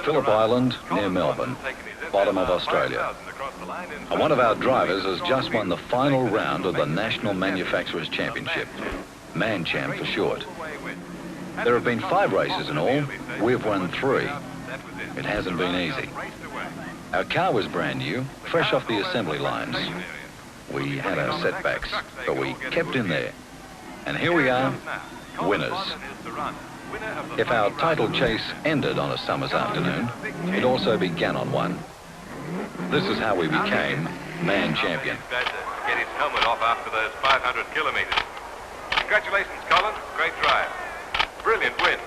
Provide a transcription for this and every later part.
Phillip Island near Melbourne, bottom of Australia. And one of our drivers has just won the final round of the National Manufacturers Championship, Man Champ for short. There have been 5 races in all. We've won 3. It hasn't been easy. Our car was brand new, fresh off the assembly lines. We had our setbacks, but we kept in there. And here we are, winners. If our title chase ended on a summer's afternoon, it also began on one. This is how we became Man Champion. Get his helmet off after those 500 kilometres. Congratulations, Colin. Great drive. Brilliant win.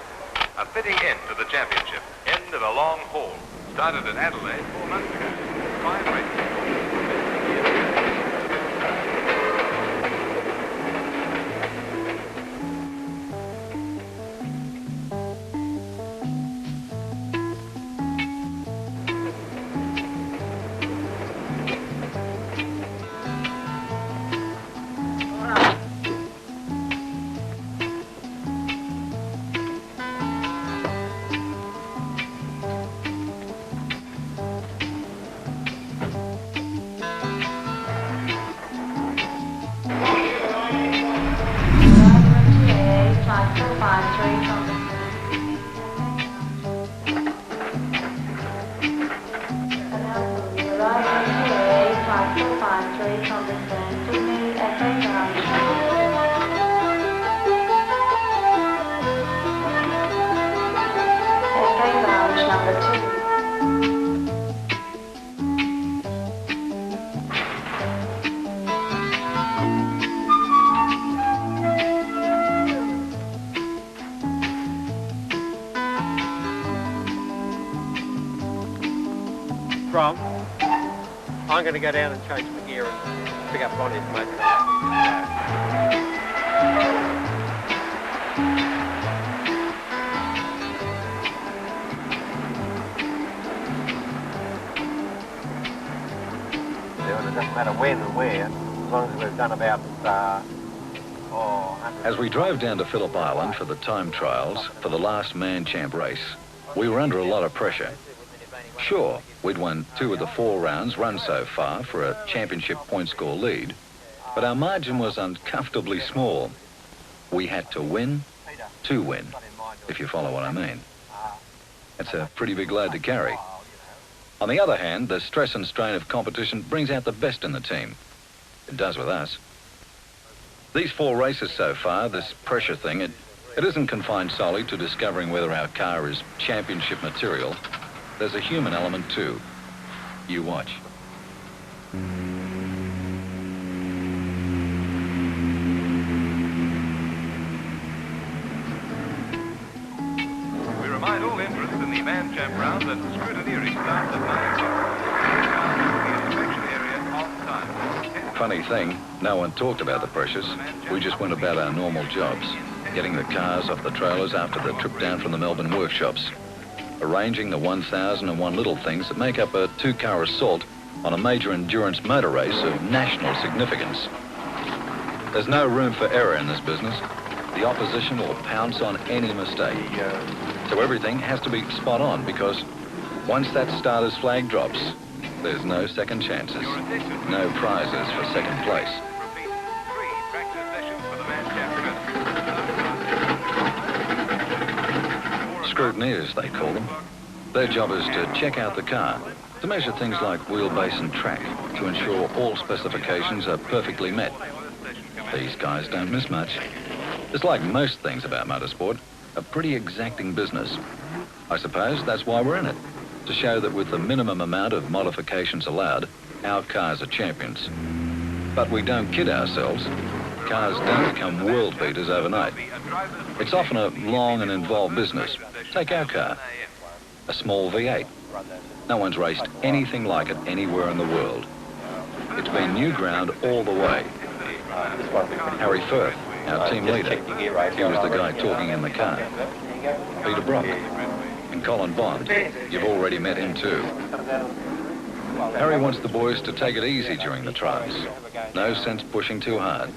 A fitting end to the championship. End of a long haul. Started at Adelaide 4 months ago. 5 races. I'm going to go down and change my gear and pick up Bonnie's motor. It doesn't matter when and where, as long as we've done about... As we drove down to Phillip Island for the time trials for the last Man Champ race, we were under a lot of pressure. Sure, we'd won 2 of the 4 rounds run so far for a championship point score lead, but our margin was uncomfortably small. We had to win, if you follow what I mean. It's a pretty big load to carry. On the other hand, the stress and strain of competition brings out the best in the team. It does with us. These 4 races so far, this pressure thing, it isn't confined solely to discovering whether our car is championship material. There's a human element too. You watch. We remind all entrants in the Man Champ round that scrutineering starts at 9 o'clock. The inspection area on time. Funny thing, no one talked about the pressures. We just went about our normal jobs, getting the cars off the trailers after the trip down from the Melbourne workshops, arranging the 1,001 little things that make up a 2-car assault on a major endurance motor race of national significance. There's no room for error in this business. The opposition will pounce on any mistake. So everything has to be spot on, because once that starter's flag drops, there's no second chances, no prizes for second place. Scrutineers, they call them. Their job is to check out the car, to measure things like wheelbase and track, to ensure all specifications are perfectly met. These guys don't miss much. It's like most things about motorsport, a pretty exacting business. I suppose that's why we're in it, to show that with the minimum amount of modifications allowed, our cars are champions. But we don't kid ourselves. Cars don't become world beaters overnight. It's often a long and involved business. Take our car, a small V8. No one's raced anything like it anywhere in the world. It's been new ground all the way. Harry Firth, our team leader, he was the guy talking in the car. Peter Brock and Colin Bond, you've already met him too. Harry wants the boys to take it easy during the trials. No sense pushing too hard.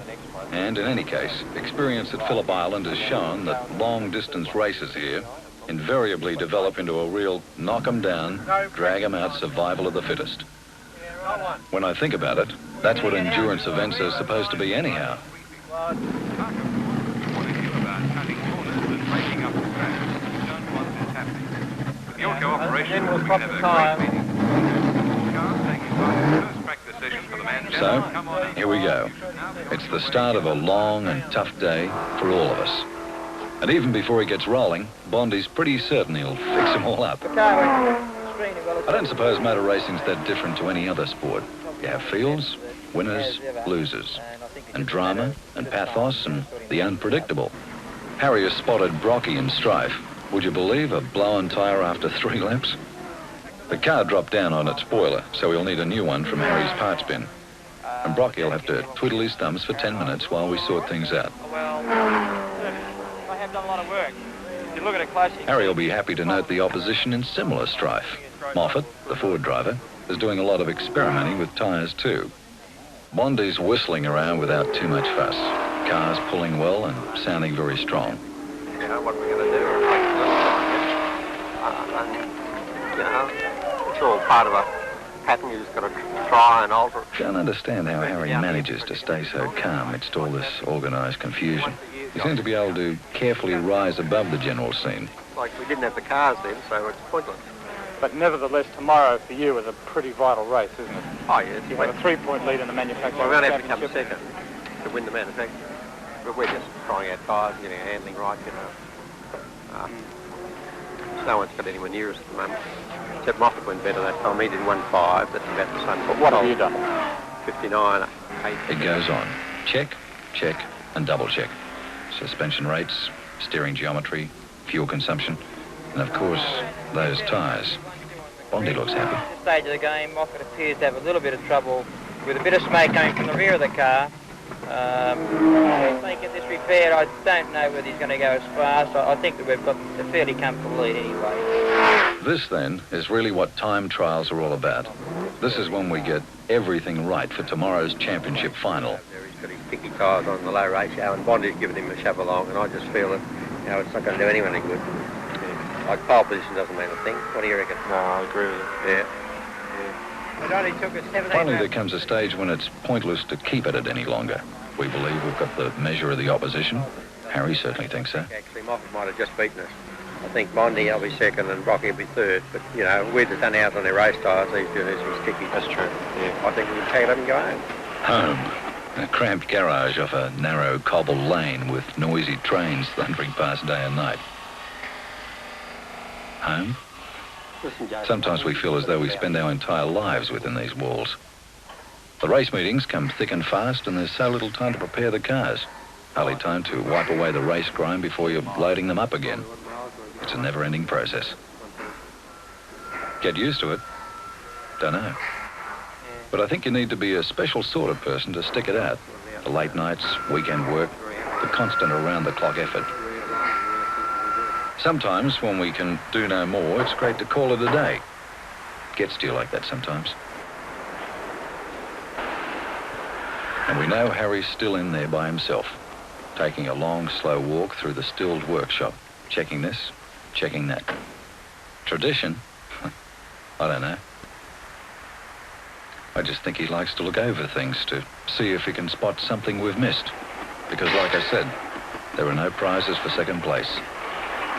And in any case, experience at Phillip Island has shown that long-distance races here invariably develop into a real knock 'em down, drag 'em out survival of the fittest. When I think about it, that's what endurance events are supposed to be anyhow. Your cooperation, we'll we swap have the a tyre. great meeting. First practice session for the man So, champ. Come on in. here we go. It's the start of a long and tough day for all of us. And even before he gets rolling, Bondy's pretty certain he'll fix them all up. I don't suppose motor racing's that different to any other sport. You have fields, winners, losers, and drama, and pathos, and the unpredictable. Harry has spotted Brocky in strife. Would you believe a blown tyre after 3 laps? The car dropped down on its spoiler, so he'll need a new one from Harry's parts bin. And Brocky will have to twiddle his thumbs for 10 minutes while we sort things out. Well, I have done a lot of work. If you look at it closely... Harry will be happy to note the opposition in similar strife. Moffat, the Ford driver, is doing a lot of experimenting with tyres too. Bondy's whistling around without too much fuss. Cars pulling well and sounding very strong. You know, what we're going to do, or take a little time, you know, it's all part of a pattern. You just got to try and alter it. Don't understand how Harry manages to stay so calm amidst all this organised confusion. He seems to be able to carefully rise above the general scene. Like we didn't have the cars then, so it's pointless. But nevertheless, tomorrow for you is a pretty vital race, isn't it? Oh, yes. You have a 3-point lead in the manufacturer. Well, we're going to have to come second to win the manufacturer. But we're just trying our tyres and getting our handling right, you know. No one's got anywhere near us at the moment. Except Moffat went better that time. He did 1.5. That's about the same. But what have you done? 59, 8. It goes on. Check, check, and double check. Suspension rates, steering geometry, fuel consumption, and of course, those tyres. Bondy looks happy. At this stage of the game, Moffat appears to have a little bit of trouble with a bit of smoke coming from the rear of the car. If they get this repaired, I don't know whether he's going to go as fast. I think that we've got a fairly comfortable lead anyway. This, then, is really what time trials are all about. This is when we get everything right for tomorrow's championship final. He's got his picky tyres on the low ratio, and Bondy's giving him a shove along, and I just feel that, you know, it's not going to do anyone any good. Like pole position doesn't mean a thing. What do you reckon? No, I agree with you. Yeah. It only took us 17 Finally, there comes a stage when it's pointless to keep at it any longer. We believe we've got the measure of the opposition. Harry certainly thinks so. Actually, Moffat might have just beaten us. I think Bondy will be second and Brocky will be third. But, you know, we've done ours on their race tyres. He's doing his with sticky. That's true, yeah. I think we can take it up and go home. Home. A cramped garage off a narrow cobble lane with noisy trains thundering past day and night. Home? Listen, Joe. Sometimes we feel as though we spend our entire lives within these walls. The race meetings come thick and fast, and there's so little time to prepare the cars. Hardly time to wipe away the race grime before you're loading them up again. It's a never-ending process. Get used to it? Don't know. But I think you need to be a special sort of person to stick it out. The late nights, weekend work, the constant around-the-clock effort. Sometimes, when we can do no more, it's great to call it a day. It gets to you like that sometimes. And we know Harry's still in there by himself, taking a long, slow walk through the stilled workshop, checking this, checking that. Tradition? I don't know. I just think he likes to look over things to see if he can spot something we've missed. Because, like I said, there are no prizes for second place.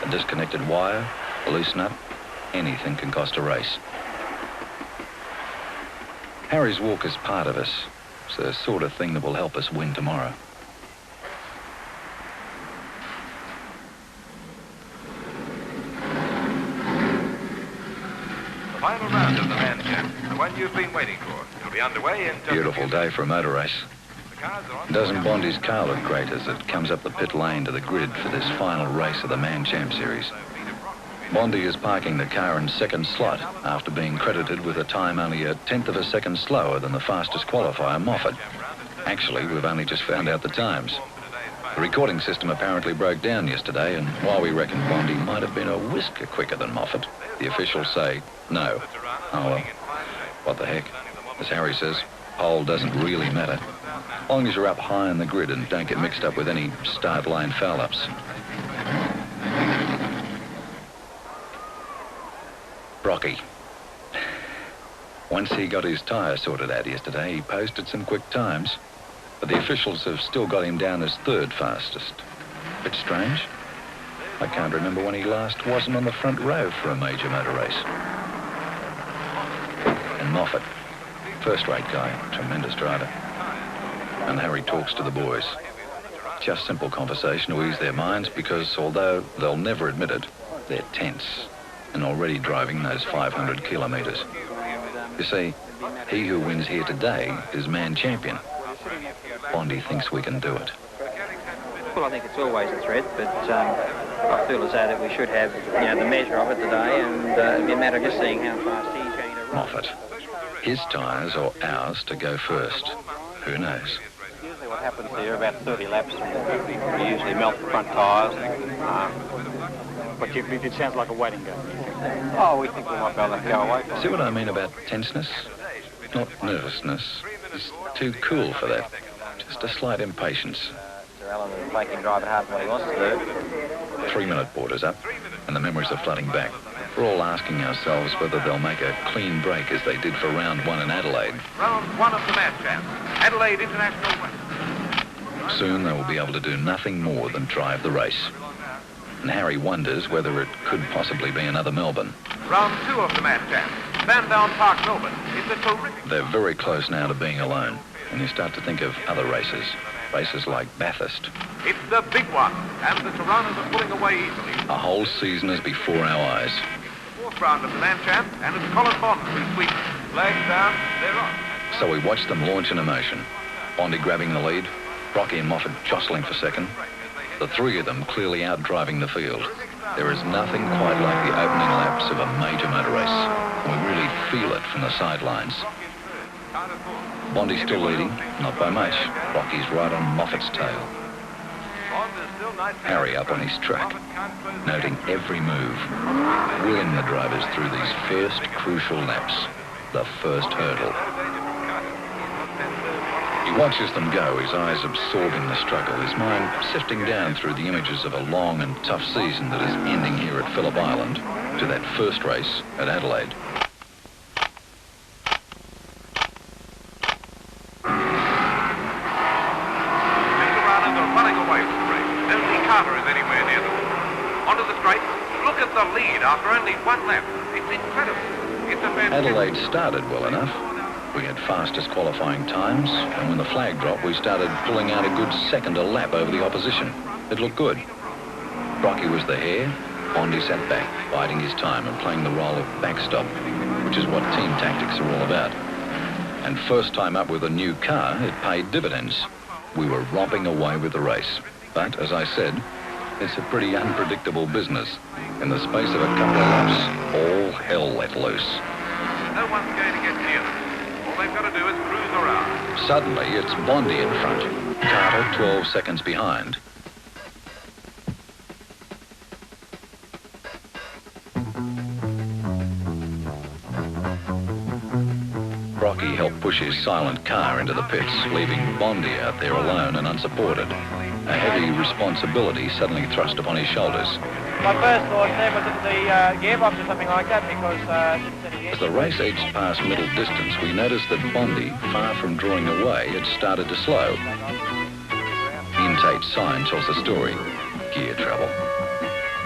A disconnected wire, a loose nut, anything can cost a race. Harry's walk is part of us. It's the sort of thing that will help us win tomorrow. The final round of the man champ, the one you've been waiting for. It'll be underway in just Beautiful day for a motor race. The cars are on. Doesn't Bondy's car look great as it comes up the pit lane to the grid for this final race of the Man Champ Series? Bondy is parking the car in second slot after being credited with a time only a tenth of a second slower than the fastest qualifier, Moffat. Actually, we've only just found out the times. The recording system apparently broke down yesterday, and while we reckon Bondy might have been a whisker quicker than Moffat, the officials say no. Oh well, what the heck. As Harry says, pole doesn't really matter. As long as you're up high in the grid and don't get mixed up with any start line foul-ups. Brocky. Once he got his tyre sorted out yesterday, he posted some quick times, but the officials have still got him down as third fastest. Bit strange. I can't remember when he last wasn't on the front row for a major motor race. And Moffat, first-rate guy, tremendous driver. And Harry talks to the boys. Just simple conversation to ease their minds because although they'll never admit it, they're tense and already driving those 500 kilometres. You see, he who wins here today is man champion. Bondy thinks we can do it. Well, I think it's always a threat, but I feel as though that we should have, the measure of it today, and it'd be a matter of just seeing how fast he's going to run. Moffat. His tyres or ours to go first. Who knows? Usually what happens here, about 30 laps, we usually melt the front tyres. But it sounds like a waiting game. Oh, we think we might be able to go away from it. See what I mean about tenseness? Not nervousness. He's too cool for that. Just a slight impatience. Sir Allan will make him drive it hard when he wants to do. 3-minute border's up, and the memories are flooding back. We're all asking ourselves whether they'll make a clean break as they did for round 1 in Adelaide. Round 1 of the match, champ. Adelaide International Race. Soon they will be able to do nothing more than drive the race. And Harry wonders whether it could possibly be another Melbourne. Round 2 of the match, champ. Sandown Park, Melbourne. It's a terrific... They're very close now to being alone, and you start to think of other races. Races like Bathurst. It's the big one, and the Toranas are pulling away easily. A whole season is before our eyes. 4th round of the man champ, and it's Colin Bond who sweeps. Flags down, they're on. So we watch them launch in emotion. Bondy grabbing the lead, Brocky and Moffat jostling for second. The three of them clearly out-driving the field. There is nothing quite like the opening laps of a major motor race. We really feel it from the sidelines. Bondy's still leading, not by much. Brocky's right on Moffat's tail. Harry up on his track, noting every move, wheeling the drivers through these first crucial laps, the first hurdle. He watches them go, his eyes absorbing the struggle, his mind sifting down through the images of a long and tough season that is ending here at Phillip Island to that first race at Adelaide. Carter is anywhere near them. Onto the straight. Look at the lead after only 1 lap. It's incredible. It's a fantastic... Adelaide started well enough. We had fastest qualifying times, and when the flag dropped, we started pulling out a good second a lap over the opposition. It looked good. Brocky was the hare. Bondy sat back, biding his time and playing the role of backstop, which is what team tactics are all about. And first time up with a new car, it paid dividends. We were romping away with the race. But, as I said, it's a pretty unpredictable business. In the space of a couple of laps, all hell let loose. No one's going to get near them. All they've got to do is cruise around. Suddenly, it's Bondy in front. Carter 12 seconds behind. Brocky helped push his silent car into the pits, leaving Bondy out there alone and unsupported. A heavy responsibility suddenly thrust upon his shoulders. My first thought there was at the gearbox or something like that because... As the race edged past middle distance, we noticed that Bondy, far from drawing away, had started to slow. The in-tape sign tells the story. Gear trouble.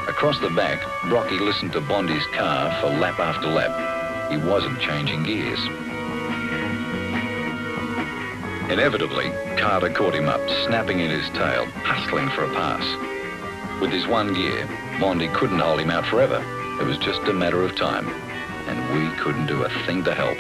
Across the back, Brocky listened to Bondy's car for lap after lap. He wasn't changing gears. Inevitably, Carter caught him up, snapping in his tail, hustling for a pass. With his 1 gear, Bondy couldn't hold him out forever. It was just a matter of time, and we couldn't do a thing to help.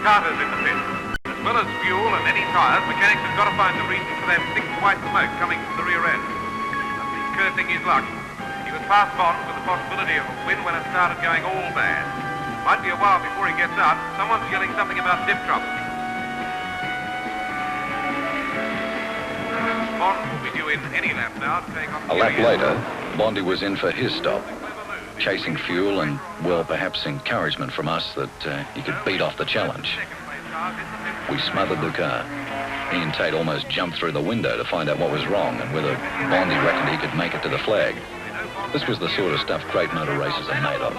Carter's in the pit. As well as fuel and any tyres, mechanics have got to find the reason for that thick white smoke coming from the rear end. Cursing his luck. He was past Bond with the possibility of a win when it started going all bad. Might be a while before he gets out. Someone's yelling something about dip trouble. Bond will be due in any lap now to take off. A lap later, Bondy was in for his stop, chasing fuel and, well, perhaps encouragement from us that he could beat off the challenge. We smothered the car. He and Tate almost jumped through the window to find out what was wrong and whether Bondy reckoned he could make it to the flag. This was the sort of stuff great motor races are made of.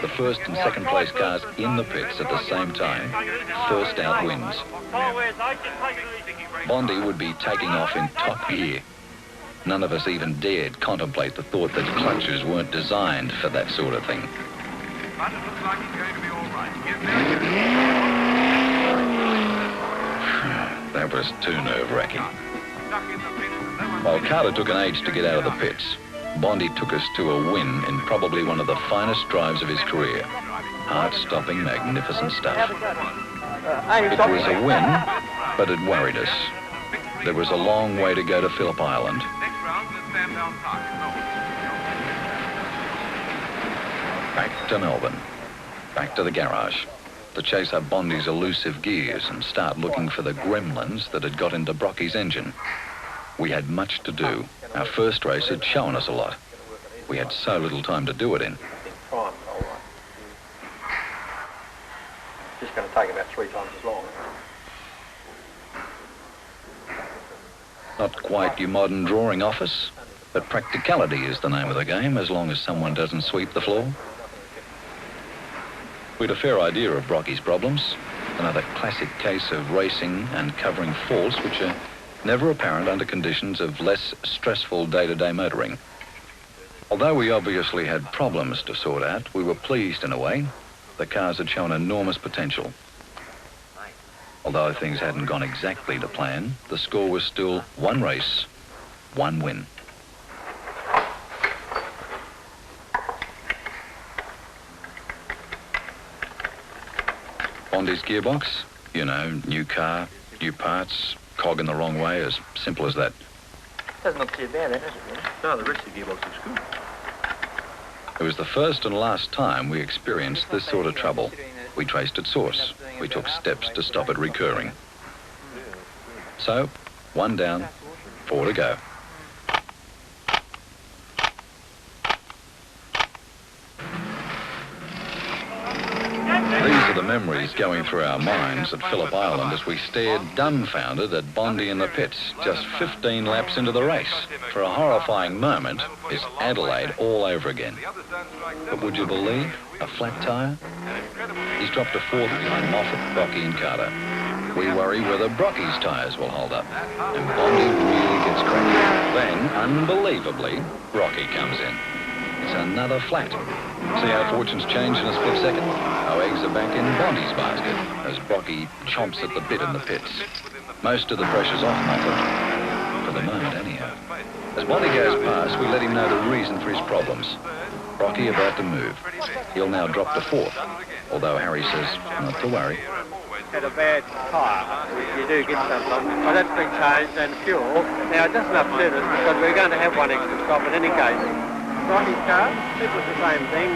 The first and second place cars in the pits at the same time. First out wins. Bondy would be taking off in top gear. None of us even dared contemplate the thought that clutches weren't designed for that sort of thing. But it looks like he's going to be all right. That was too nerve-wracking. While Carter took an age to get out of the pits, Bondy took us to a win in probably one of the finest drives of his career. Heart-stopping, magnificent stuff. It was a win, but it worried us. There was a long way to go to Phillip Island. Next round is Sandown Park in Melbourne. Back to Melbourne. Back to the garage. To chase up Bondy's elusive gears and start looking for the gremlins that had got into Brocky's engine. We had much to do. Our first race had shown us a lot. We had so little time to do it in. Just going to take about 3 times as long. Not quite your modern drawing office, but practicality is the name of the game, as long as someone doesn't sweep the floor. We'd a fair idea of Brocky's problems. Another classic case of racing and covering faults which are never apparent under conditions of less stressful day-to-day motoring. Although we obviously had problems to sort out, we were pleased in a way. The cars had shown enormous potential. Although things hadn't gone exactly to plan, the score was still 1 race, 1 win. Bondy's gearbox, you know, new car, new parts, cog in the wrong way, as simple as that. Doesn't look too bad, then, does it? Really? No, the rest of the gearbox looks good. It was the first and last time we experienced this sort of trouble. We traced its source. We took steps to stop it recurring. So, 1 down, 4 to go. These are the memories going through our minds at Phillip Island as we stared dumbfounded at Bondy in the pits, just 15 laps into the race. For a horrifying moment, it's Adelaide all over again. But would you believe? A flat tyre? He's dropped to 4th behind Moffat, Brocky and Carter. We worry whether Brocky's tyres will hold up. And Bondy really gets cracking. Then, unbelievably, Brocky comes in. It's another flat. See how fortunes change in a split second? Our eggs are back in Bondy's basket as Brocky chomps at the bit in the pits. Most of the pressure's off Moffat. For the moment, anyhow. As Bondy goes past, we let him know the reason for his problems. Brocky about to move. He'll now drop to 4th, although Harry says not to worry. Had a bad tyre, which you do get sometimes. But that's been changed, and fuel. Now, it doesn't upset us because we're going to have one extra stop in any case. Brocky's car, it was the same thing.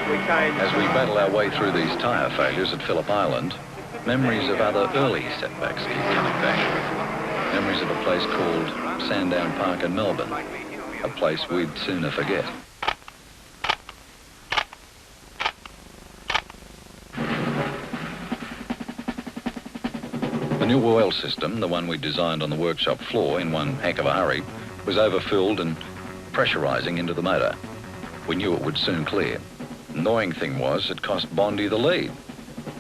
We changed. As we battle our way through these tyre failures at Phillip Island, memories of other early setbacks keep coming back. Memories of a place called Sandown Park in Melbourne, a place we'd sooner forget. The new oil system, the one we designed on the workshop floor in one heck of a hurry, was overfilled and pressurising into the motor. We knew it would soon clear. Annoying thing was, it cost Bondy the lead.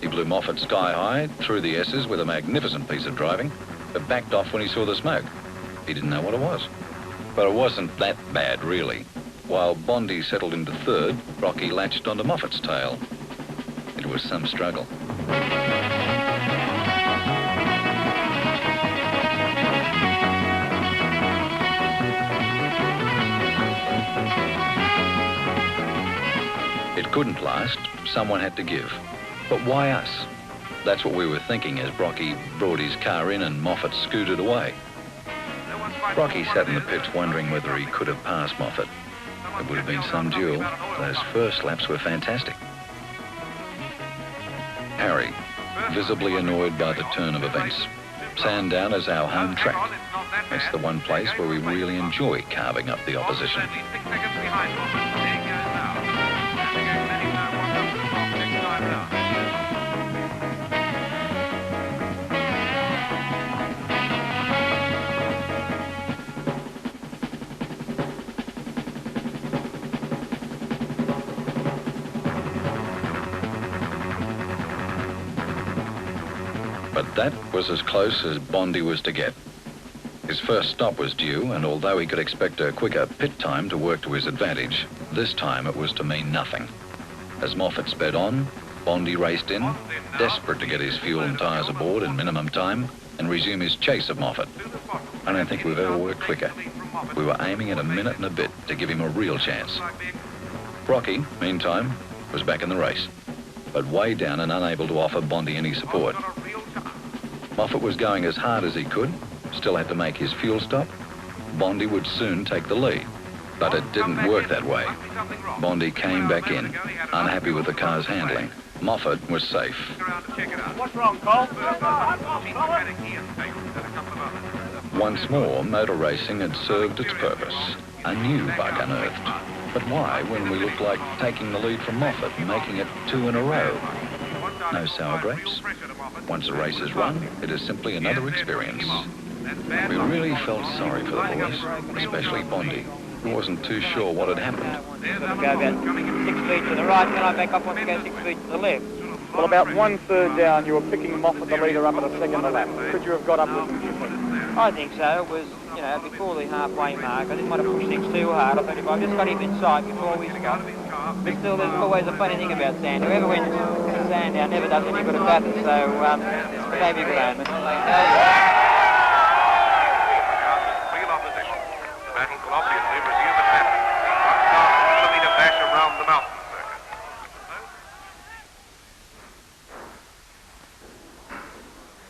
He blew Moffat sky high, through the S's with a magnificent piece of driving, but backed off when he saw the smoke. He didn't know what it was. But it wasn't that bad, really. While Bondy settled into 3rd, Brocky latched onto Moffat's tail. It was some struggle. It couldn't last. Someone had to give. But why us? That's what we were thinking as Brocky brought his car in and Moffat scooted away. Brocky sat in the pits wondering whether he could have passed Moffat. It would have been some duel. Those first laps were fantastic. Harry, visibly annoyed by the turn of events. Sandown is our home track. It's the one place where we really enjoy carving up the opposition. But that was as close as Bondy was to get. His first stop was due, and although he could expect a quicker pit time to work to his advantage, this time it was to mean nothing. As Moffat sped on, Bondy raced in, desperate to get his fuel and tyres aboard in minimum time and resume his chase of Moffat. I don't think we've ever worked quicker. We were aiming at a minute and a bit to give him a real chance. Brocky, meantime, was back in the race, but way down and unable to offer Bondy any support. Moffat was going as hard as he could, still had to make his fuel stop. Bondy would soon take the lead, but it didn't work that way. Bondy came back in, unhappy with the car's handling. Moffat was safe. What's wrong, Cole? Once more, motor racing had served its purpose. A new bug unearthed. But why, when we looked like taking the lead from Moffat and making it 2 in a row? No sour grapes. Once a race is run, it is simply another experience. We really felt sorry for the boys, especially Bondy, who wasn't too sure what had happened. Go about 6 feet to the right, then I back up once again 6 feet to the left. Well, about 1/3 down, you were picking Moffat, the leader, up at a second lap. Could you have got up with him, do you think? I think so. It was, before the halfway mark. I didn't want to push things too hard. I thought if I just got him in sight before we stopped. But still, there's always a funny thing about Sandown. Whoever wins Sandown never does any good at Bathurst, so maybe a good omen. Real opposition. The battle will obviously resume at Bathurst. 1 kilometre dash around the mountain circuit.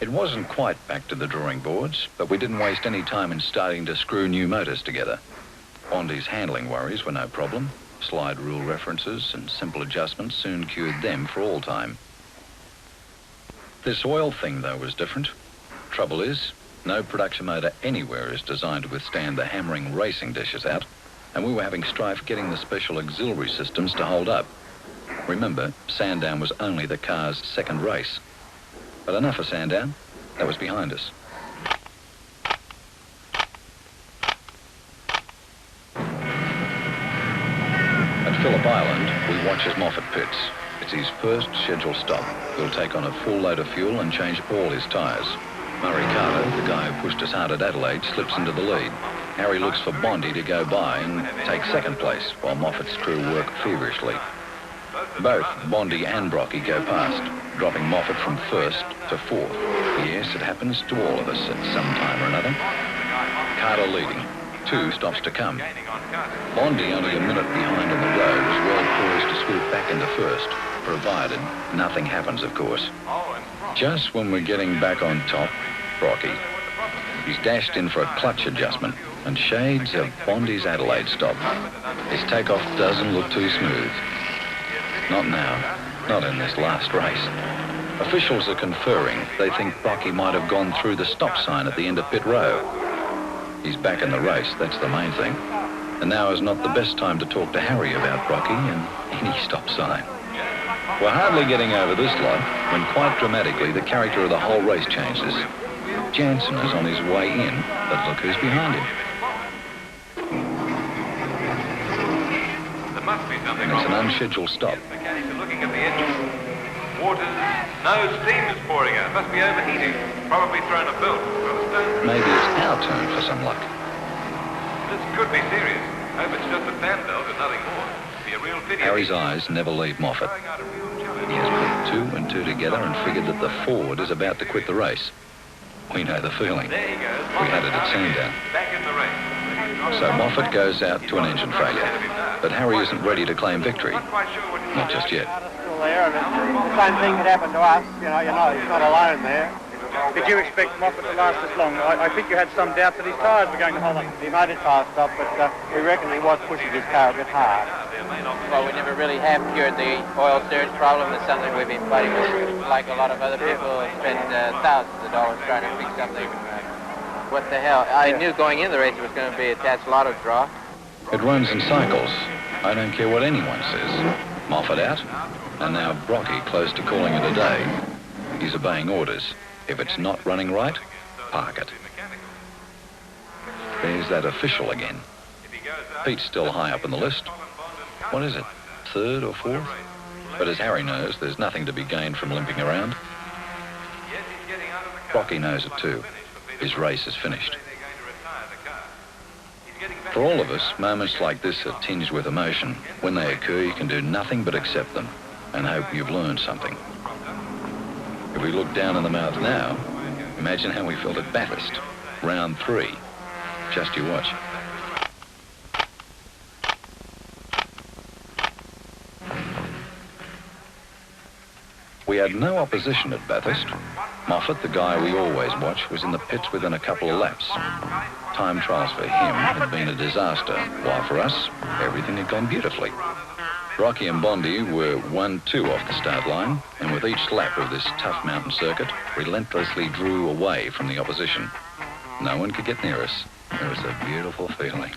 It wasn't quite back to the drawing boards, but we didn't waste any time in starting to screw new motors together. Bondy's handling worries were no problem. Slide rule references and simple adjustments soon cured them for all time. This oil thing, though, was different. Trouble is, no production motor anywhere is designed to withstand the hammering racing dishes out, and we were having strife getting the special auxiliary systems to hold up. Remember, Sandown was only the car's second race. But enough of Sandown. That was behind us. At Phillip Island, we watch as Moffat pits. It's his first scheduled stop. He'll take on a full load of fuel and change all his tyres. Murray Carter, the guy who pushed us hard at Adelaide, slips into the lead. Harry looks for Bondy to go by and take second place, while Moffat's crew work feverishly. Both Bondy and Brocky go past, dropping Moffat from first to fourth. Yes, it happens to all of us at some time or another. Carter leading. 2 stops to come. Bondy, only a minute behind on the road, is well poised to swoop back into first, provided nothing happens, of course. Just when we're getting back on top, Brocky. He's dashed in for a clutch adjustment, and shades of Bondy's Adelaide stop. His takeoff doesn't look too smooth. Not now. Not in this last race. Officials are conferring. They think Brocky might have gone through the stop sign at the end of pit row. He's back in the race, that's the main thing. And now is not the best time to talk to Harry about Brocky and any stop sign. We're hardly getting over this lot when quite dramatically the character of the whole race changes. Jansen is on his way in, but look who's behind him. There must be something And it's an unscheduled stop. Mechanics are looking at the engine. Water, no steam is pouring out. Must be overheating. Probably thrown a belt. Maybe it's our turn for some luck. This could be serious. Hope it's just a fan belt and nothing more. Be a real video. Harry's eyes never leave Moffat. He has put 2 and 2 together and figured that the Ford is about to quit the race. We know the feeling. There he goes. We had it at Sandown. Back in the race. So Moffat goes out to an engine failure. But Harry isn't ready to claim victory. Not quite sure what Not just yet. Still there, and the same thing that happened to us. You know, he's not alone there. Did you expect Moffat to last as long? I think you had some doubt that his tyres were going to hold up. He made his tyre stop, but we reckon he was pushing his car a bit hard. Well, we never really have cured the oil surge problem. It's something we've been fighting with, like a lot of other people have spent thousands of dollars trying to fix something. What the hell? I knew going in the race it was going to be a Tats Lotto draw. It runs in cycles. I don't care what anyone says. Moffat out, and now Brocky close to calling it a day. He's obeying orders. If it's not running right, park it. There's that official again. Pete's still high up in the list. What is it, 3rd or 4th? But as Harry knows, there's nothing to be gained from limping around. Yes, he's getting out of Brocky knows it too. His race is finished. For all of us, moments like this are tinged with emotion. When they occur, you can do nothing but accept them and hope you've learned something. If we look down in the mouth now, imagine how we felt at Bathurst, round 3. Just you watch. We had no opposition at Bathurst. Moffat, the guy we always watch, was in the pits within a couple of laps. Time trials for him had been a disaster, while for us, everything had gone beautifully. Brocky and Bondi were 1-2 off the start line, and with each lap of this tough mountain circuit, relentlessly drew away from the opposition. No one could get near us. It was a beautiful feeling.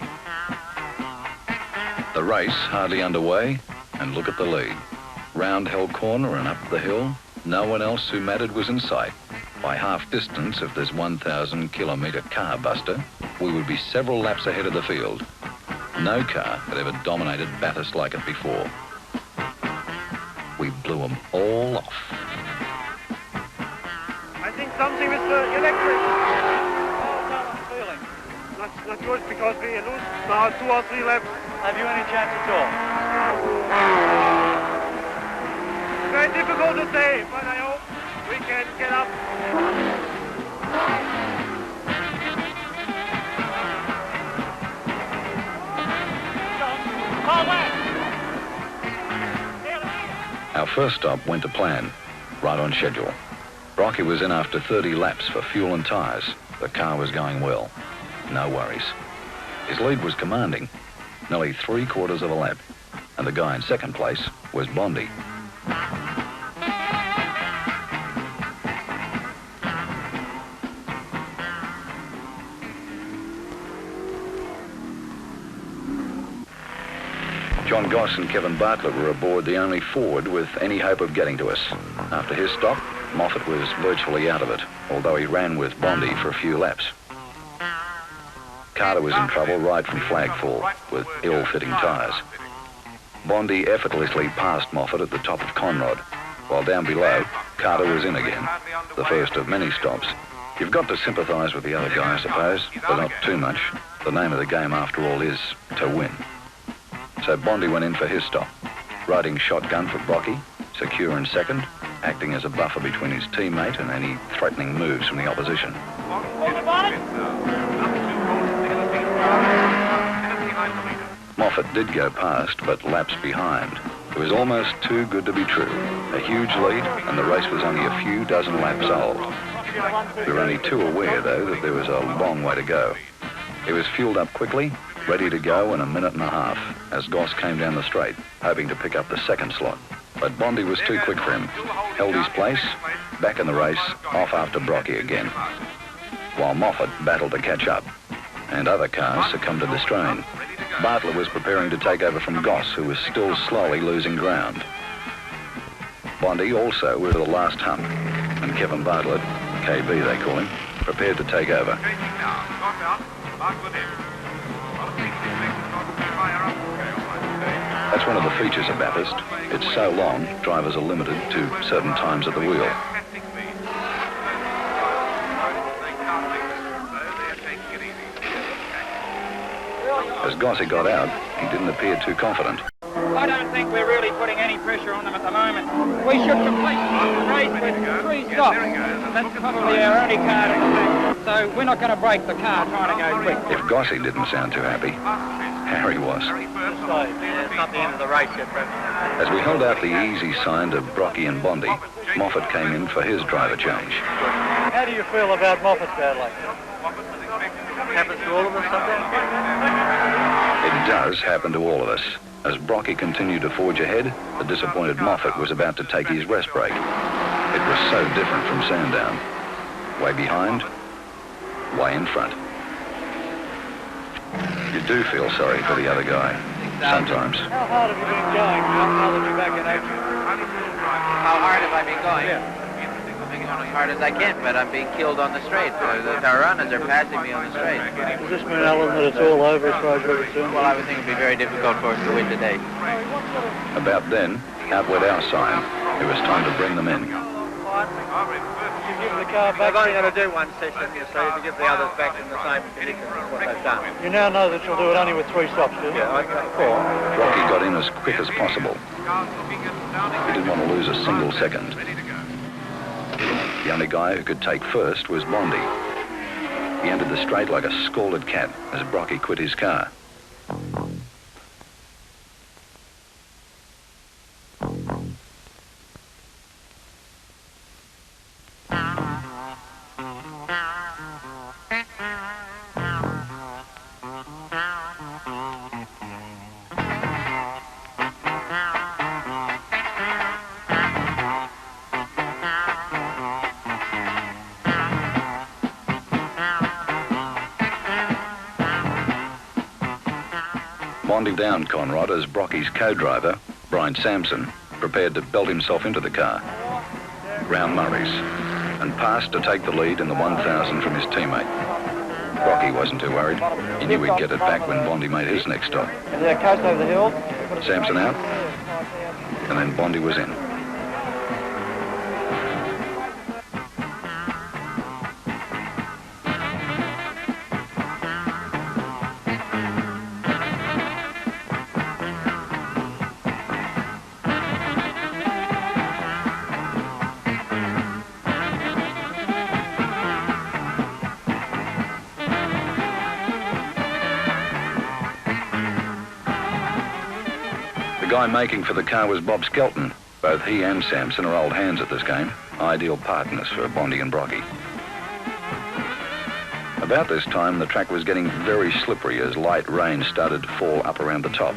The race hardly underway, and look at the lead. Round Hill Corner and up the hill, no one else who mattered was in sight. By half distance of this 1,000-kilometre car buster, we would be several laps ahead of the field. No car had ever dominated Bathurst like it before. We blew them all off. I think something with the electric. How's Alan feeling? Not good because we lose now 2 or 3 laps. Have you any chance at all? Very difficult to say, but I hope we can get up. Our first stop went to plan, right on schedule. Brocky was in after 30 laps for fuel and tyres. The car was going well. No worries. His lead was commanding, nearly 3/4 of a lap, and the guy in second place was Bondi. John Goss and Kevin Bartlett were aboard the only Ford with any hope of getting to us. After his stop, Moffat was virtually out of it, although he ran with Bondi for a few laps. Carter was in trouble right from flagfall, with ill-fitting tyres. Bondi effortlessly passed Moffat at the top of Conrod, while down below, Carter was in again, the first of many stops. You've got to sympathise with the other guy, I suppose, but not too much. The name of the game, after all, is to win. So Bondi went in for his stop, riding shotgun for Brocky, secure in second, acting as a buffer between his teammate and any threatening moves from the opposition. Moffat did go past, but laps behind. It was almost too good to be true. A huge lead, and the race was only a few dozen laps old. We were only too aware, though, that there was a long way to go. It was fueled up quickly, ready to go in a minute and a half, as Goss came down the straight, hoping to pick up the second slot. But Bondi was too quick for him. Held his place, back in the race, off after Brocky again. While Moffat battled to catch up, and other cars succumbed to the strain. Bartlett was preparing to take over from Goss, who was still slowly losing ground. Bondi also was the last hump, and Kevin Bartlett, KB they call him, prepared to take over. That's one of the features of Bathurst. It's so long, drivers are limited to certain times at the wheel. As Gossie got out, he didn't appear too confident. I don't think we're really putting any pressure on them at the moment. We should complete the race with 3 stops. That's probably our only car to complete. So we're not going to break the car trying to go quick. If Gossie didn't sound too happy, Harry was. It's not the end of the race yet, Brett. As we held out the easy sign to Brocky and Bondi, Moffat came in for his driver change. How do you feel about Moffat's bad luck? Happens to all of us sometimes. It does happen to all of us. As Brocky continued to forge ahead, the disappointed Moffat was about to take his rest break. It was so different from Sandown. Way behind, way in front. You do feel sorry for the other guy, sometimes. How hard have you been going now that you're back in action? How hard have I been going? Yeah. I'm going as hard as I can, but I'm being killed on the straight. The Toranas are passing me on the straight. Does this mean, Alan, that it's all over as far as you're concerned? Well, I would think it would be very difficult for us to win today. About then, out went our sign. It was time to bring them in. you give the car back? They've only got to do one session, you see, to give the others back in the same condition as what they've done. You now know that you'll do it only with 3 stops, do you? Yeah, okay, 4. Rocky got in as quick as possible. He didn't want to lose a single second. The only guy who could take first was Bondy. He entered the straight like a scalded cat as Brocky quit his car. Bondy downed Conrad as Brocky's co-driver, Brian Sampson, prepared to belt himself into the car, round Murray's, and passed to take the lead in the 1,000 from his teammate. Brocky wasn't too worried. He knew he'd get it back when Bondy made his next stop. Yeah, coast over the hill. Sampson out, and then Bondy was in. The guy making for the car was Bob Skelton. Both he and Sampson are old hands at this game, ideal partners for Bondy and Brocky. About this time, the track was getting very slippery as light rain started to fall up around the top,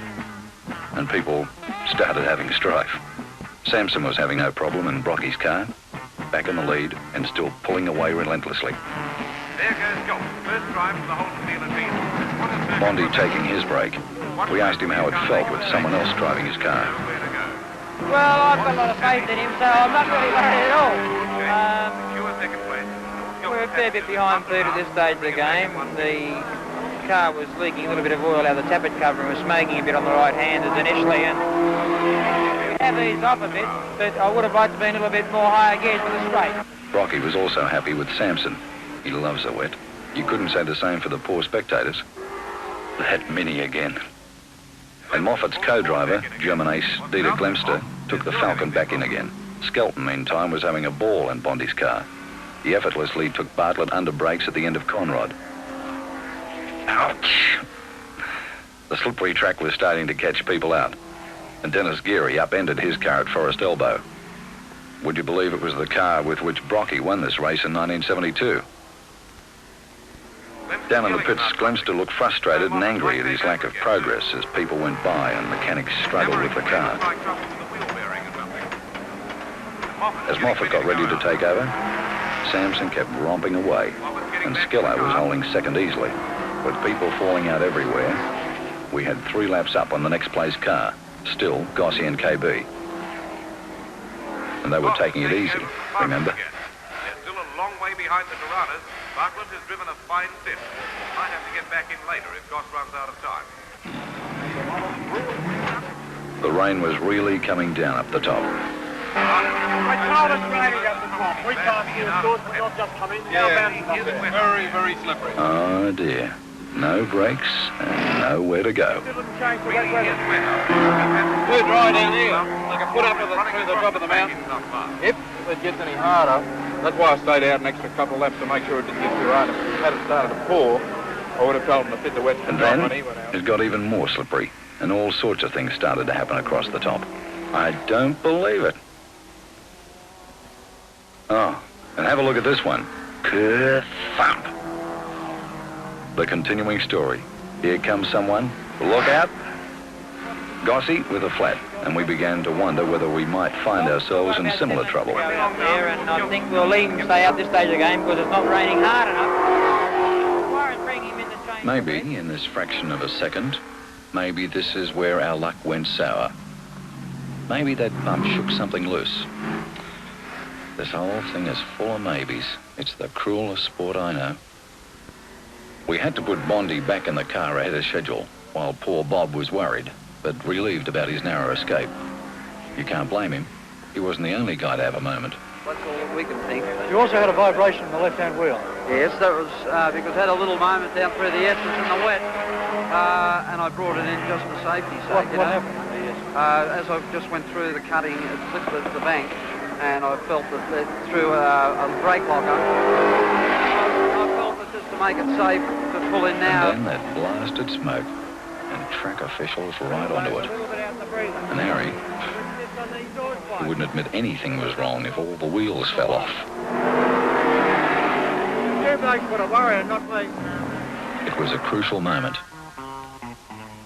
and people started having strife. Sampson was having no problem in Brocky's car, back in the lead and still pulling away relentlessly. There goes Gulf, first drive for the Holden Dealer team. Bondy taking his break. We asked him how it felt with someone else driving his car. Well, I've got a lot of faith in him, so I'm not really worried at all. We're a fair bit behind Firth at this stage of the game. The car was leaking a little bit of oil out of the tappet cover and was smoking a bit on the right-handers initially, and we have eased off a bit, but I would have liked to be a little bit more higher gears for the straight. Brocky was also happy with Sampson. He loves the wet. You couldn't say the same for the poor spectators. That Mini again. And Moffat's co-driver, German ace Dieter Glemster, took the Falcon back in again. Skelton, meantime, was having a ball in Bondy's car. He effortlessly took Bartlett under brakes at the end of Conrad. Ouch! The slippery track was starting to catch people out, and Dennis Geary upended his car at Forest Elbow. Would you believe it was the car with which Brocky won this race in 1972? Down in the pits, Glemster looked frustrated and angry at his lack of progress as people went by and mechanics struggled with the car. As Moffat got ready to take over, Sampson kept romping away, and Skillo was holding second easily. With people falling out everywhere, we had 3 laps up on the next place car, still Gossie and KB. And they were taking it easy, remember? They're still a long way behind the Toranas. Bartlett has driven a fine fifth. Might have to get back in later if Goss runs out of time. The rain was really coming down up the top. I told us raining up the top. We can't see the good, but not just come in. Very, very slippery. Oh dear. No brakes and nowhere to go. Didn't change the wet weather. Too dry down here. They can put it up to the top of the mountain. If it gets any harder, that's why I stayed out an extra couple of laps to make sure it didn't get too hard. If it had started to pour, I would have told them to fit the wet. And then it got even more slippery, and all sorts of things started to happen across the top. I don't believe it. Oh, and have a look at this one. Kerthump. The continuing story. Here comes someone. Look out. Gossie with a flat, and we began to wonder whether we might find ourselves in similar trouble. Out there, and I think we'll leave him stay out this stage of the game because it's not raining hard enough. Warren bring him in to change. Maybe in this fraction of a second, maybe this is where our luck went sour. Maybe that bump shook something loose. This whole thing is full of maybes. It's the cruelest sport I know. We had to put Bondy back in the car ahead of schedule, while poor Bob was worried, but relieved about his narrow escape. You can't blame him. He wasn't the only guy to have a moment. That's all we can think. You also had a vibration in the left-hand wheel. Yes, that was because I had a little moment down through the S's in the wet, and I brought it in just for safety's sake. What happened? As I just went through the cutting, it slipped the bank, and I felt that it threw a brake locker. I felt that just to make it safe to pull in now. And then that blasted smoke, and track officials right onto it. And Harry, he wouldn't admit anything was wrong if all the wheels fell off. You blokes got to worry and not me. It was a crucial moment.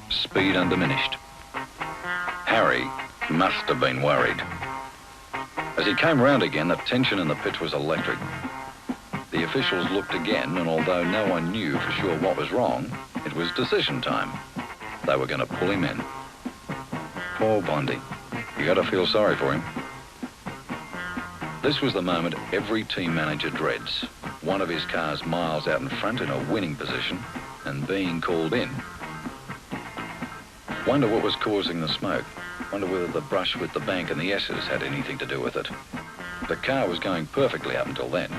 Speed undiminished. Harry must have been worried. As he came round again, the tension in the pit was electric. The officials looked again, and although no one knew for sure what was wrong, it was decision time. They were going to pull him in. Poor Bondy. You got to feel sorry for him. This was the moment every team manager dreads. One of his cars miles out in front in a winning position and being called in. Wonder what was causing the smoke. Wonder whether the brush with the bank and the S's had anything to do with it. The car was going perfectly up until then.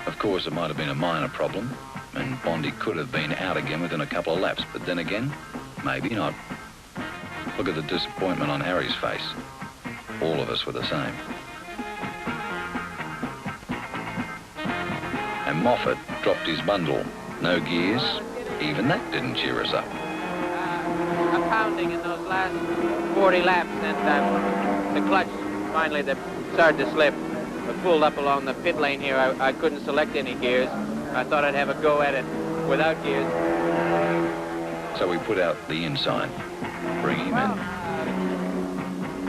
Of course, it might have been a minor problem, and Bondy could have been out again within a couple of laps, but then again, maybe not. Look at the disappointment on Harry's face. All of us were the same. And Moffat dropped his bundle. No gears. Even that didn't cheer us up. A pounding in those last 40 laps, and the clutch finally started to slip. I pulled up along the pit lane here. I couldn't select any gears. I thought I'd have a go at it without gears. So we put out the in sign. Bring him in.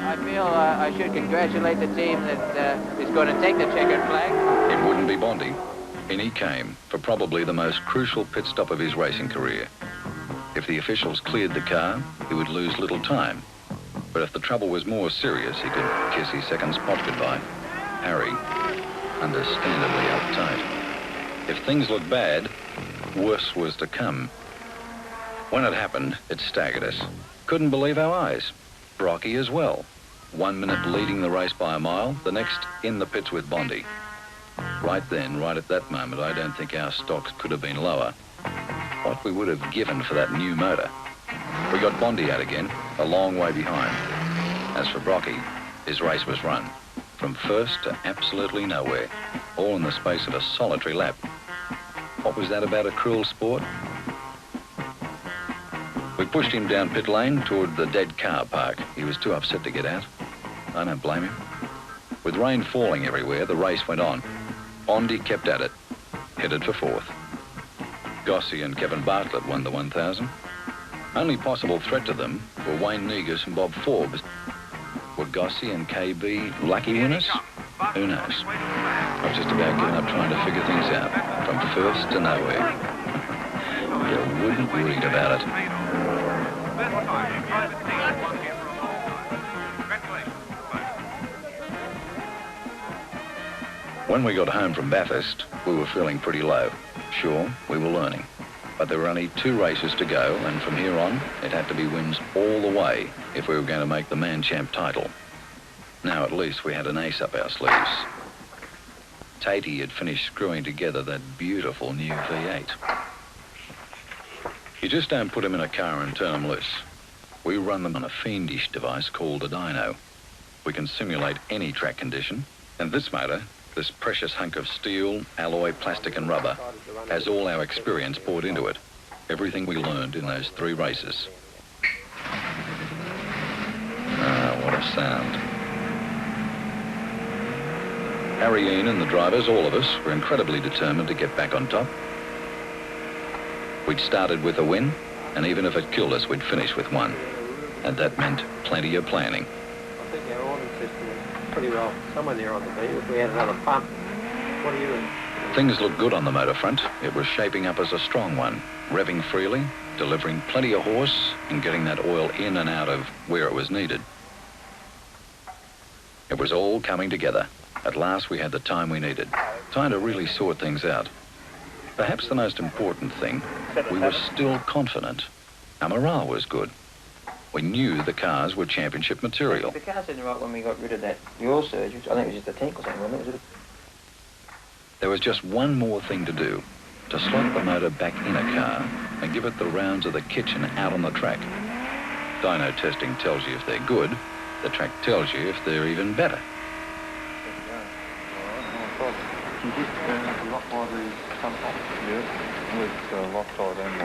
I feel I should congratulate the team that is going to take the checkered flag. It wouldn't be Bondy. In he came for probably the most crucial pit stop of his racing career. If the officials cleared the car, he would lose little time. But if the trouble was more serious, he could kiss his second spot goodbye. Harry, understandably uptight. If things looked bad, worse was to come. When it happened, it staggered us. Couldn't believe our eyes. Brocky as well. 1 minute leading the race by a mile, the next in the pits with Bondy. Right then, right at that moment, I don't think our stocks could have been lower. What we would have given for that new motor. We got Bondy out again, a long way behind. As for Brocky, his race was run. From first to absolutely nowhere, all in the space of a solitary lap. What was that about a cruel sport? We pushed him down pit lane toward the dead car park. He was too upset to get out. I don't blame him. With rain falling everywhere, the race went on. Bondy kept at it, headed for fourth. Gossie and Kevin Bartlett won the 1,000. Only possible threat to them were Wayne Negus and Bob Forbes. Were Gossie and KB lucky winners? Who knows? I've just about given up trying to figure things out. From first to nowhere. You wouldn't read about it. When we got home from Bathurst, we were feeling pretty low. Sure, we were learning. But there were only 2 races to go, and from here on, it had to be wins all the way if we were going to make the Man Champ title. Now at least we had an ace up our sleeves. Tatey had finished screwing together that beautiful new V8. You just don't put them in a car and turn them loose. We run them on a fiendish device called a dyno. We can simulate any track condition, and this motor, this precious hunk of steel, alloy, plastic and rubber, has all our experience poured into it. Everything we learned in those 3 races. Ah, what a sound. Harry, Ian and the drivers, all of us, were incredibly determined to get back on top. We'd started with a win, and even if it killed us, we'd finish with 1. And that meant plenty of planning. I think our order system is pretty well somewhere there on the beat. If we had another pump, what do you think? Things looked good on the motor front. It was shaping up as a strong one, revving freely, delivering plenty of horse, and getting that oil in and out of where it was needed. It was all coming together. At last we had the time we needed. Time to really sort things out. Perhaps the most important thing, we were still confident. Our morale was good. We knew the cars were championship material. The car said right when we got rid of that oil surge, which I think it was just a tank or something, wasn't it? There was just one more thing to do, to slot the motor back in a car and give it the rounds of the kitchen out on the track. Dyno testing tells you if they're good, the track tells you if they're even better.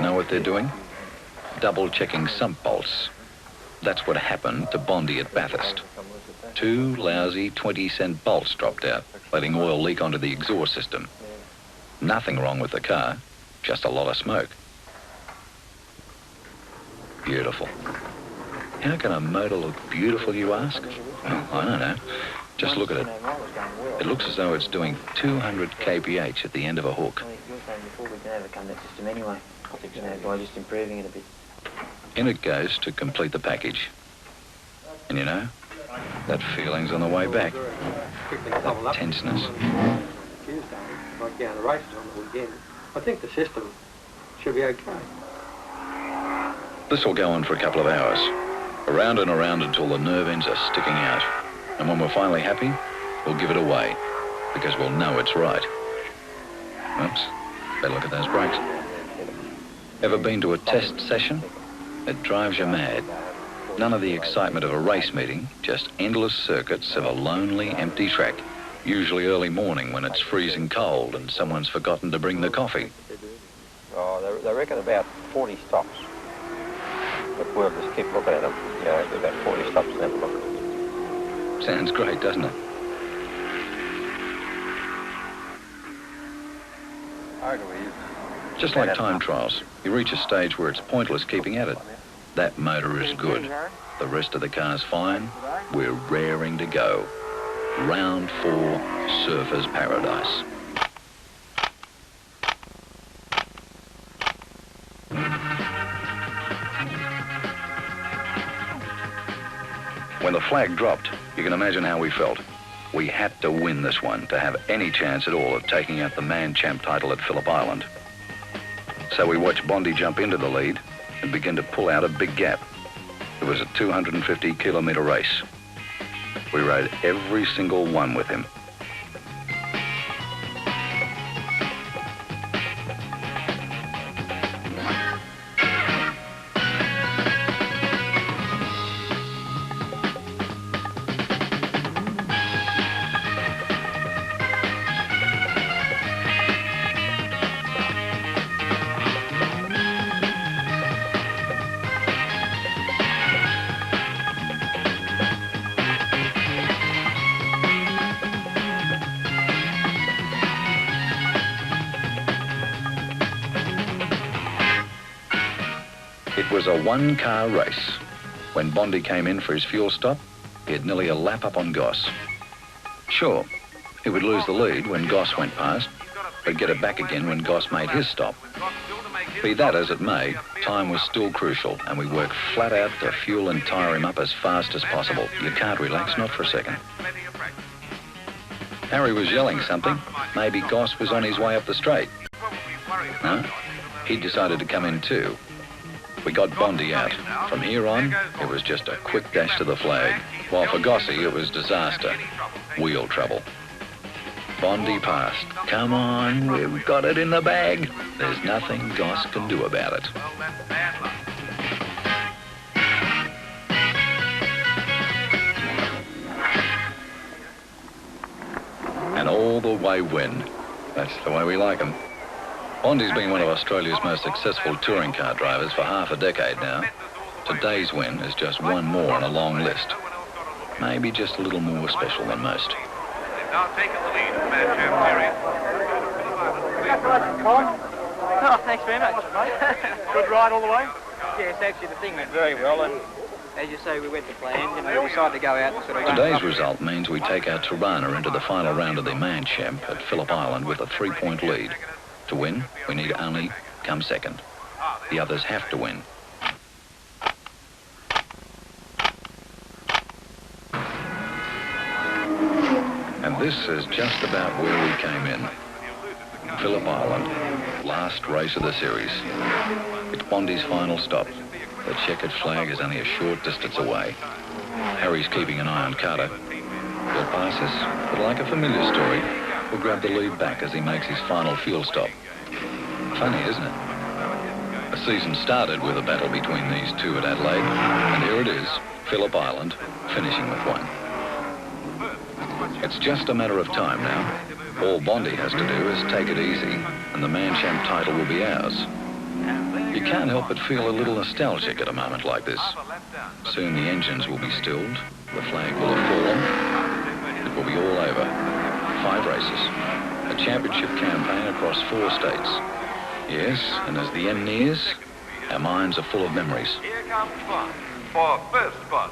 Know what they're doing? Double checking sump bolts. That's what happened to Bondy at Bathurst. 2 lousy 20-cent bolts dropped out, letting oil leak onto the exhaust system. Nothing wrong with the car, just a lot of smoke. Beautiful. How can a motor look beautiful, you ask? Well, I don't know. Just look at it. It looks as though it's doing 200 kph at the end of a hook. You're saying before we can overcome that system anyway. I think so. By just improving it a bit. In it goes to complete the package. And you know, that feeling's on the way back. That tenseness. Tuesday, like down the races on the weekend. I think the system should be okay. This will go on for a couple of hours. Around and around until the nerve ends are sticking out. And when we're finally happy, we'll give it away. Because we'll know it's right. Oops. Better look at those brakes. Ever been to a test session? It drives you mad. None of the excitement of a race meeting, just endless circuits of a lonely, empty track. Usually early morning when it's freezing cold and someone's forgotten to bring the coffee. Oh, they reckon about 40 stops. But we'll just keep looking at them. Yeah, about 40 stops and have a look. Sounds great, doesn't it? Just like time trials, you reach a stage where it's pointless keeping at it. That motor is good. The rest of the car's fine. We're raring to go. Round 4, Surfer's Paradise. When the flag dropped, you can imagine how we felt. We had to win this one to have any chance at all of taking out the man champ title at Phillip Island. So we watched Bondy jump into the lead and begin to pull out a big gap. It was a 250-kilometre race. We rode every single one with him. It was a one-car race. When Bondy came in for his fuel stop, he had nearly a lap up on Goss. Sure, he would lose the lead when Goss went past, but get it back again when Goss made his stop. Be that as it may, time was still crucial, and we worked flat out to fuel and tyre him up as fast as possible. You can't relax, not for a second. Harry was yelling something. Maybe Goss was on his way up the straight. No, he decided to come in too. We got Bondy out. From here on, it was just a quick dash to the flag. While for Gossy, it was disaster. Wheel trouble. Bondy passed. Come on, we've got it in the bag. There's nothing Goss can do about it. And all the way win. That's the way we like 'em. Bondy's been one of Australia's most successful touring car drivers for half a decade now. Today's win is just one more on a long list. Maybe just a little more special than most. They've now taken the lead in the man champ series. Colin? Oh, thanks very much, mate. Good ride all the way? Yes, actually the thing went very well, and as you say, we went to plans, and we decided to go out and sort of run. Today's result means we take our Torana into the final round of the man champ at Phillip Island with a 3-point lead. To win, we need only come second. The others have to win. And this is just about where we came in. Phillip Island, last race of the series. It's Bondy's final stop. The checkered flag is only a short distance away. Harry's keeping an eye on Carter. He'll pass us, but like a familiar story, we'll grab the lead back as he makes his final fuel stop. Funny, isn't it? The season started with a battle between these two at Adelaide, and here it is, Phillip Island, finishing with one. It's just a matter of time now. All Bondi has to do is take it easy, and the Man Champ title will be ours. You can't help but feel a little nostalgic at a moment like this. Soon the engines will be stilled, the flag will have fallen, it will be all over. 5 races, a championship campaign across 4 states. Yes, and as the end nears, our minds are full of memories. Here comes Bond for first spot.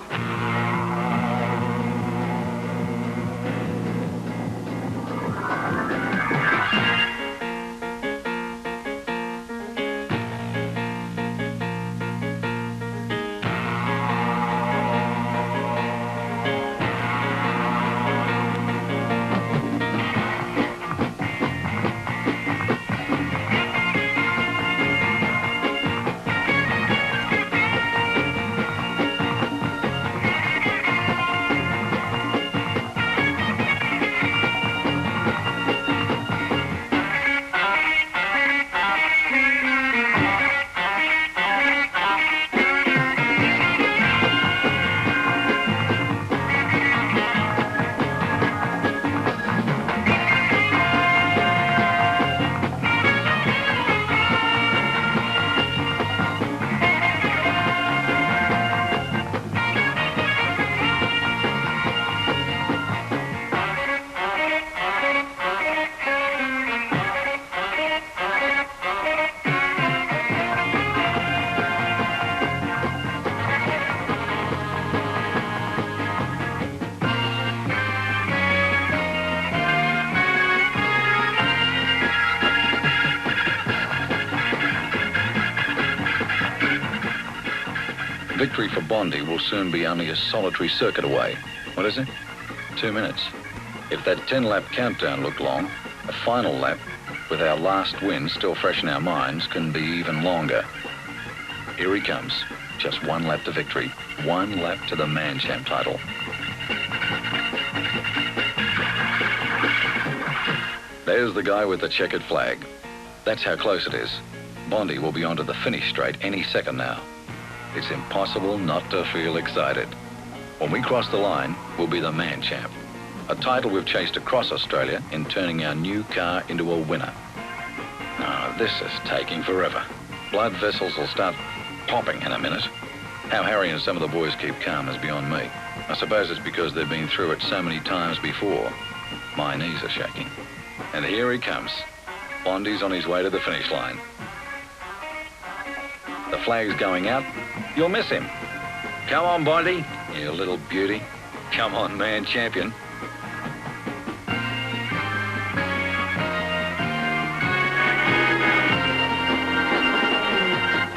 Victory for Bondi will soon be only a solitary circuit away. What is it? 2 minutes. If that 10-lap countdown looked long, a final lap, with our last win still fresh in our minds, can be even longer. Here he comes. Just 1 lap to victory. 1 lap to the Man Champ title. There's the guy with the checkered flag. That's how close it is. Bondi will be onto the finish straight any second now. It's impossible not to feel excited. When we cross the line, we'll be the Man Champ. A title we've chased across Australia in turning our new car into a winner. Oh, this is taking forever. Blood vessels will start popping in a minute. How Harry and some of the boys keep calm is beyond me. I suppose it's because they've been through it so many times before. My knees are shaking. And here he comes. Bondi's on his way to the finish line. The flag's going out. You'll miss him. Come on, Bondi, you little beauty. Come on, Man Champion.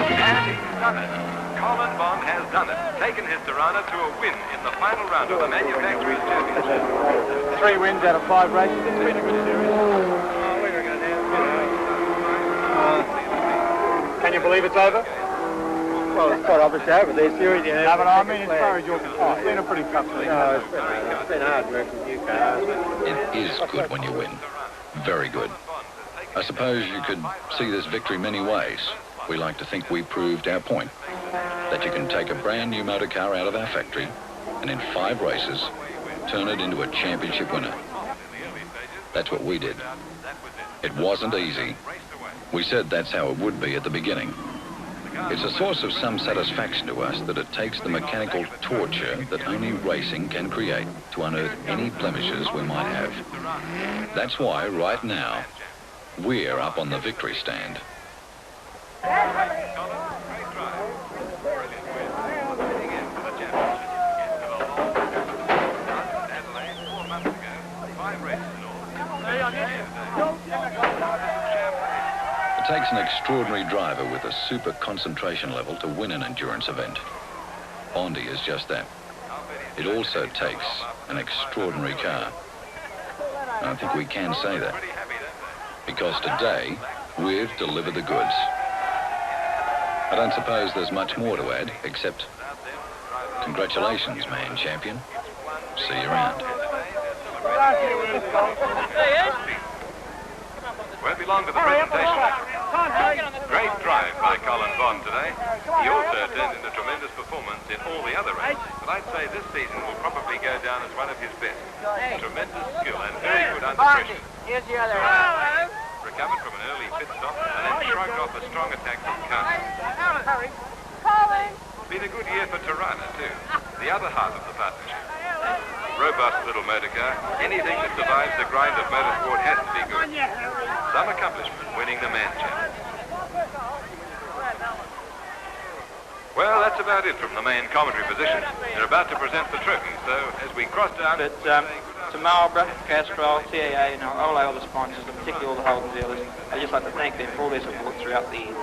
And he's done it. Colin Bond has done it. Taken his Torana to a win in the final round of the Manufacturers' Championship. 3 wins out of 5 races. It's been a good series. We were going to have, can you believe it's over? Well, it's quite obviously over there, series. No, but I mean, as far as you're concerned, it's been a pretty tough season. No, it's been hard work with you cars. It is good when you win. Very good. I suppose you could see this victory many ways. We like to think we proved our point. That you can take a brand new motor car out of our factory and in 5 races, turn it into a championship winner. That's what we did. It wasn't easy. We said that's how it would be at the beginning. It's a source of some satisfaction to us that it takes the mechanical torture that only racing can create to unearth any blemishes we might have. That's why, right now, we're up on the victory stand. It takes an extraordinary driver with a super concentration level to win an endurance event. Bondi is just that. It also takes an extraordinary car. I think we can say that. Because today, we've delivered the goods. I don't suppose there's much more to add, except congratulations, man champion. See you around. Won't be long to the presentation. Great drive by Colin Bond today. He also turned in a tremendous performance in all the other races, but I'd say this season will probably go down as one of his best. Tremendous skill and very good under pressure. Here's the other Recovered from an early pit stop and then shrugged off a strong attack from Carter. Colin! Been a good year for Torana too, the other half of the partnership. Robust little motor car. Anything that survives the grind of motorsport has to be good. Some accomplishment winning the man champ. Well, that's about it from the main commentary position. They're about to present the trophy, so as we cross down... But to Marlborough, Castrol, TAA, and all our other sponsors, and particularly all the Holden Dealers, I'd just like to thank them for all their support throughout the year.